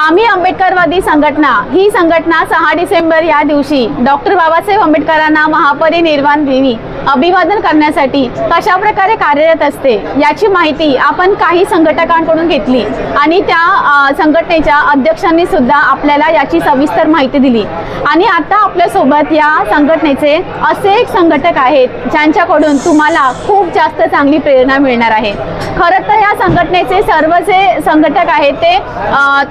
आम्ही आंबेडकरवादी संघटना ही संघटना 6 डिसेंबर या दिवशी डॉक्टर बाबासाहेब आंबेडकरांना महापरिनिर्वाण दिनी अभिवादन करण्यासाठी कशा प्रकारे कार्यरत असते याची माहिती आपण काही संघटकांकडून घेतली आणि त्या संघटनेच्या अध्यक्षांनी सुद्धा आपल्याला याची सविस्तर माहिती दिली। आणि आता आपल्या सोबत या संघटनेचे असे एक संघटक आहेत ज्यांच्याकडून तुम्हाला खूप जास्त चांगली प्रेरणा मिळणार आहे। खरं तर या संघटनेचे सर्व जे संघटक आहेत ते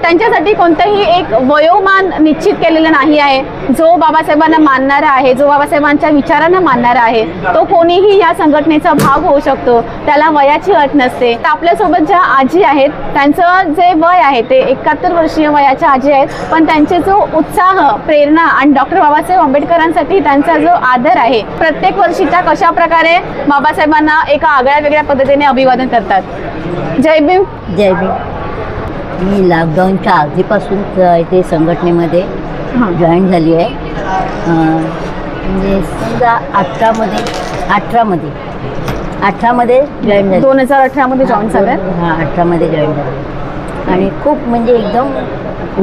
त्यांच्यासाठी कोणतेही एक वयोमान निश्चित केलेलं नाही आहे। जो बाबासाहेबांना मानणारा आहे, जो बाबासाहेबांच्या विचारांना मानणारा आहे, तो कोणीही या संघटनेचा भाग होऊ शकतो, त्याला वयाची अट नसते। तर आपल्यासोबत ज्या आजी आहेत त्यांचं जे वय आहे ते 71 वर्षीय वयाच्या आजी आहेत, पण त्यांचे जो उत्साह, प्रेरणा आणि डॉक्टर बाबासाहेब आंबेडकरांसाठी त्यांचा जो आदर आहे, प्रत्येक वर्षी त्या कशा प्रकारे बाबासाहेबांना एका आगळ्या वेगळ्या पद्धतीने अभिवादन करतात। जय भीम। जय भीम। मी लॉकडाऊनच्या आधीपासून इथे संघटनेमध्ये जॉईन झाली आहे। म्हणजे समजा 18मध्ये जॉईन झाली। 2018 मध्ये जॉईन झालं। हां, 18मध्ये जॉईन झाली आणि खूप म्हणजे एकदम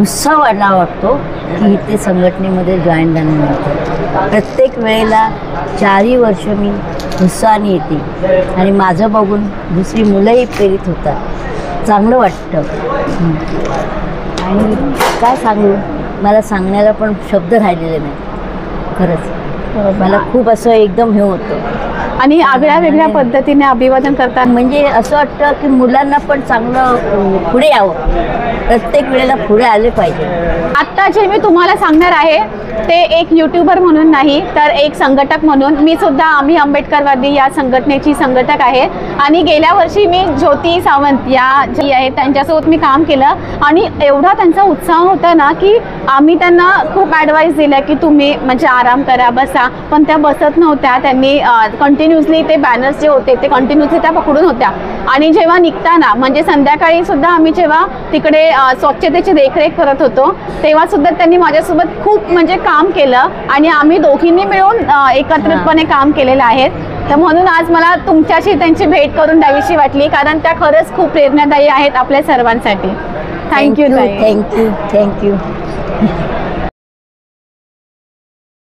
उत्साह वाटतो की इथे संघटनेमध्ये जॉईन झाल्यानंतर। प्रत्येक वेळेला 4 वर्ष मी उत्साहाने येते आणि माझं बघून दुसरी मुलंही प्रेरित होतात। चांगलं वाटतं आणि काय सांगू, मला सांगण्याला पण शब्द राहिलेले नाही। खरंच मला खूप असं एकदम हे होतं आणि आगळ्या वेगळ्या पद्धतीने अभिवादन करतात। म्हणजे असं वाटतं की मुलांना पण चांगलं पुढे यावं, प्रत्येक वेळेला पुढे आले पाहिजे। आत्ता जे मी तुम्हाला सांगणार आहे ते एक यूट्यूबर म्हणून नाही तर एक संघटक म्हणून। मी सुद्धा आम्ही आंबेडकरवादी या संघटनेची संघटक आहे आणि गेल्या वर्षी मी ज्योती सावंत या जी आहेत त्यांच्यासोबत मी काम केलं आणि एवढा त्यांचा उत्साह होता ना की आम्ही त्यांना खूप ॲडवाईस दिल्या की तुम्ही म्हणजे आराम करा, बसा, पण त्या बसत नव्हत्या। त्यांनी कंटिन्युअसली ते बॅनर्स जे होते ते कंटिन्युअसली त्या पकडून होत्या आणि जेव्हा निघताना म्हणजे संध्याकाळी सुद्धा आम्ही जेव्हा तिकडे स्वच्छतेची देखरेख करत होतो तेव्हा सुद्धा त्यांनी माझ्यासोबत खूप म्हणजे काम केलं आणि आम्ही दोघींनी मिळून एकत्रितपणे काम केलेलं आहे। तर म्हणून आज मला तुमच्याशी त्यांची भेट करून द्यावीशी वाटली कारण त्या खरंच खूप प्रेरणादायी आहेत आपल्या सर्वांसाठी। थँक्यू। थँक्यू।